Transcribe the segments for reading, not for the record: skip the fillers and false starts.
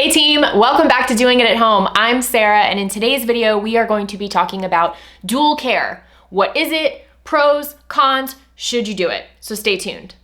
Hey team, welcome back to Doing It at Home. I'm Sarah, and in today's video, we are going to be talking about dual care. What is it? Pros, cons, should you do it? So stay tuned.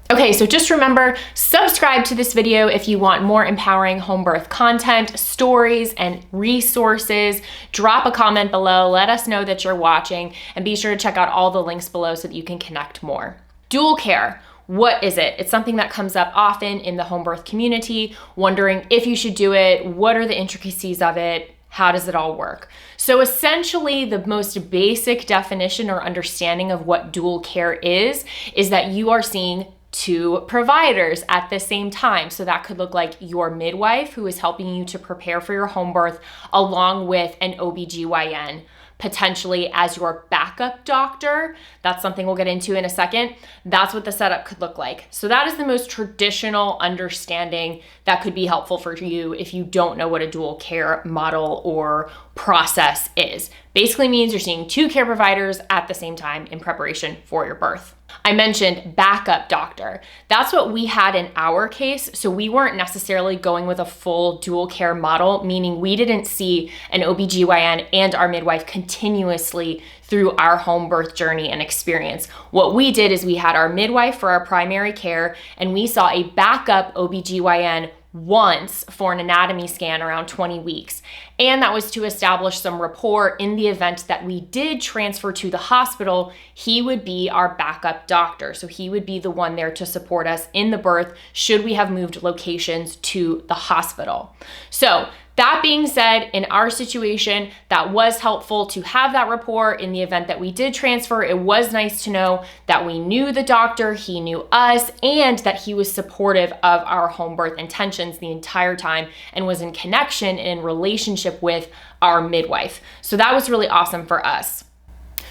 Okay, so just remember, subscribe to this video if you want more empowering home birth content, stories, and resources. Drop a comment below, let us know that you're watching, and be sure to check out all the links below so that you can connect more. Dual care. What is it? It's something that comes up often in the home birth community, wondering if you should do it, what are the intricacies of it, how does it all work? So essentially, the most basic definition or understanding of what dual care is that you are seeing two providers at the same time. So that could look like your midwife, who is helping you to prepare for your home birth, along with an OBGYN, potentially as your backup doctor. That's something we'll get into in a second. That's what the setup could look like. So that is the most traditional understanding that could be helpful for you if you don't know what a dual care model or process is. Basically means you're seeing two care providers at the same time in preparation for your birth. I mentioned backup doctor. That's what we had in our case. So we weren't necessarily going with a full dual care model, meaning we didn't see an OBGYN and our midwife continuously through our home birth journey and experience. What we did is we had our midwife for our primary care, and we saw a backup OBGYN once for an anatomy scan around 20 weeks. And that was to establish some rapport in the event that we did transfer to the hospital. He would be our backup doctor. So he would be the one there to support us in the birth should we have moved locations to the hospital. So that being said, in our situation, that was helpful to have that rapport in the event that we did transfer. It was nice to know that we knew the doctor, he knew us, and that he was supportive of our home birth intentions the entire time and was in connection and in relationship with our midwife. So that was really awesome for us.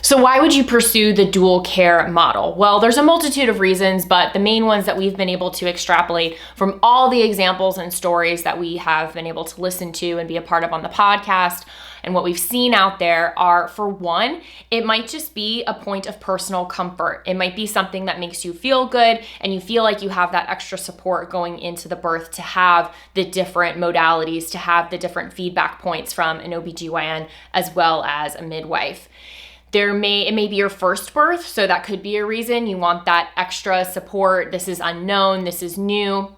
So why would you pursue the dual care model? Well, there's a multitude of reasons, but the main ones that we've been able to extrapolate from all the examples and stories that we have been able to listen to and be a part of on the podcast, and what we've seen out there are, for one, it might just be a point of personal comfort. It might be something that makes you feel good and you feel like you have that extra support going into the birth to have the different modalities, to have the different feedback points from an OBGYN as well as a midwife. It may be your first birth, so that could be a reason you want that extra support. This is unknown, this is new.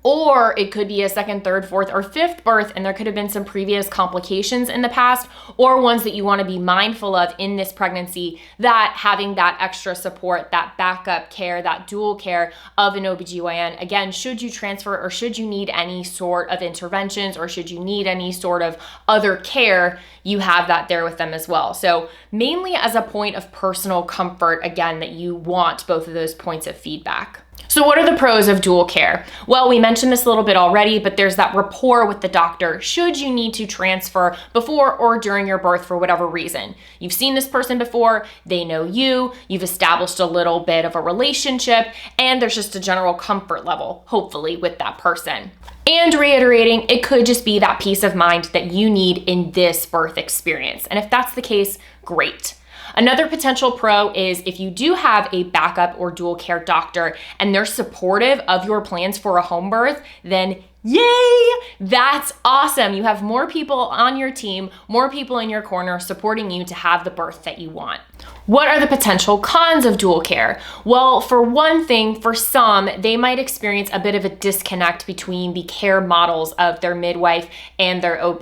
Or it could be a second, third, fourth, or fifth birth, and there could have been some previous complications in the past, or ones that you want to be mindful of in this pregnancy, that having that extra support, that backup care, that dual care of an OBGYN, again, should you transfer or should you need any sort of interventions or should you need any sort of other care, you have that there with them as well. So mainly as a point of personal comfort, again, that you want both of those points of feedback. So what are the pros of dual care? Well, we mentioned this a little bit already, but there's that rapport with the doctor should you need to transfer before or during your birth for whatever reason. You've seen this person before, they know you, you've established a little bit of a relationship, and there's just a general comfort level, hopefully, with that person. And reiterating, it could just be that peace of mind that you need in this birth experience. And if that's the case, great. Another potential pro is if you do have a backup or dual care doctor and they're supportive of your plans for a home birth, then yay, that's awesome. You have more people on your team, more people in your corner supporting you to have the birth that you want. What are the potential cons of dual care? Well, for one thing, for some, they might experience a bit of a disconnect between the care models of their midwife and their OB,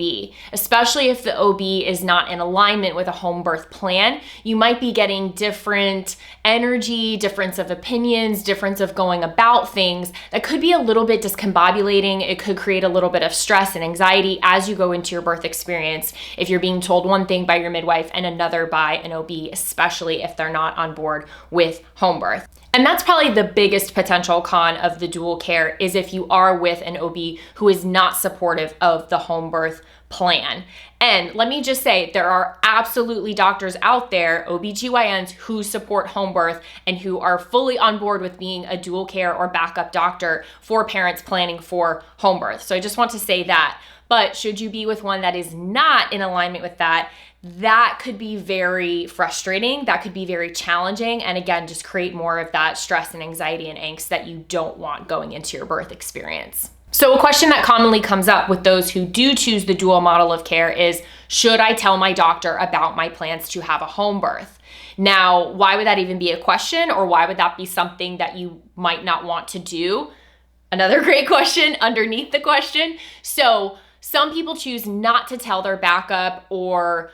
especially if the OB is not in alignment with a home birth plan. You might be getting different energy, difference of opinions, difference of going about things that could be a little bit discombobulating. It could create a little bit of stress and anxiety as you go into your birth experience if you're being told one thing by your midwife and another by an OB, especially if they're not on board with home birth. And that's probably the biggest potential con of the dual care, is if you are with an OB who is not supportive of the home birth plan. And let me just say, there are absolutely doctors out there, OBGYNs, who support home birth and who are fully on board with being a dual care or backup doctor for parents planning for home birth. So I just want to say that. But should you be with one that is not in alignment with that, that could be very frustrating. That could be very challenging. And again, just create more of that stress and anxiety and angst that you don't want going into your birth experience. So a question that commonly comes up with those who do choose the dual model of care is, should I tell my doctor about my plans to have a home birth? Now, why would that even be a question, or why would that be something that you might not want to do? Another great question underneath the question. So some people choose not to tell their backup or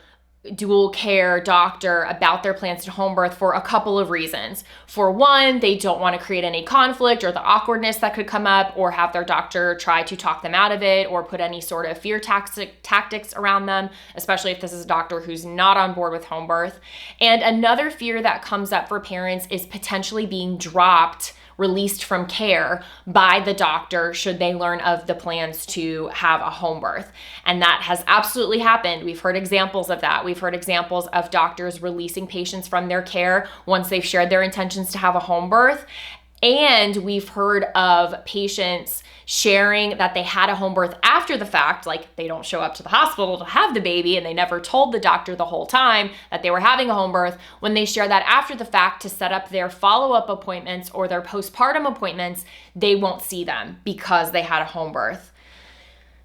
dual care doctor about their plans to home birth for a couple of reasons. For one, they don't want to create any conflict or the awkwardness that could come up, or have their doctor try to talk them out of it or put any sort of fear tactics around them, especially if this is a doctor who's not on board with home birth. And another fear that comes up for parents is potentially being dropped, released from care by the doctor should they learn of the plans to have a home birth. And that has absolutely happened. We've heard examples of that. We've heard examples of doctors releasing patients from their care once they've shared their intentions to have a home birth. And we've heard of patients sharing that they had a home birth after the fact, like they don't show up to the hospital to have the baby and they never told the doctor the whole time that they were having a home birth. When they share that after the fact to set up their follow-up appointments or their postpartum appointments, they won't see them because they had a home birth.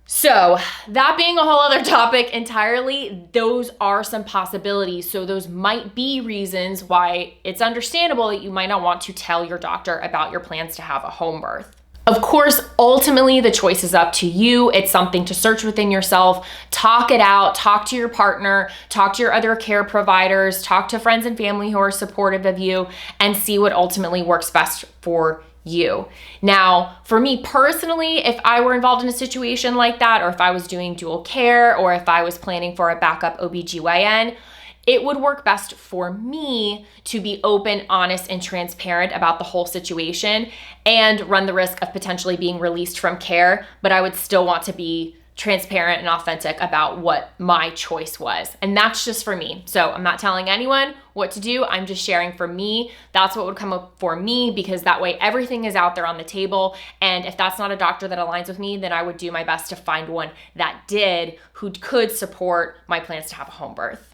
So that being a whole other topic entirely, those are some possibilities. So those might be reasons why it's understandable that you might not want to tell your doctor about your plans to have a home birth. Of course, ultimately, the choice is up to you. It's something to search within yourself, talk it out, talk to your partner, talk to your other care providers, talk to friends and family who are supportive of you, and see what ultimately works best for you. Now, for me personally, if I were involved in a situation like that, or if I was doing dual care, or if I was planning for a backup OBGYN, it would work best for me to be open, honest, and transparent about the whole situation and run the risk of potentially being released from care, but I would still want to be transparent and authentic about what my choice was. And that's just for me. So I'm not telling anyone what to do. I'm just sharing for me. That's what would come up for me, because that way everything is out there on the table. And if that's not a doctor that aligns with me, then I would do my best to find one that did, who could support my plans to have a home birth.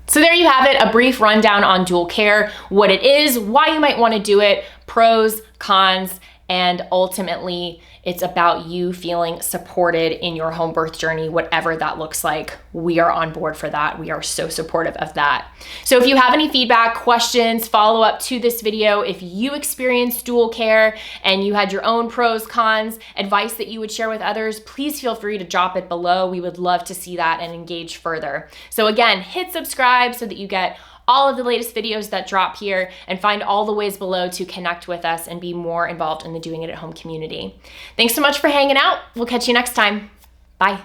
So there you have it, a brief rundown on dual care, what it is, why you might want to do it, pros, cons, and ultimately it's about you feeling supported in your home birth journey, whatever that looks like. We are on board for that. We are so supportive of that. So if you have any feedback, questions, follow up to this video, if you experienced dual care and you had your own pros, cons, advice that you would share with others, please feel free to drop it below. We would love to see that and engage further. So again, hit subscribe so that you get all of the latest videos that drop here, and find all the ways below to connect with us and be more involved in the Doing It at Home community. Thanks so much for hanging out. We'll catch you next time. Bye.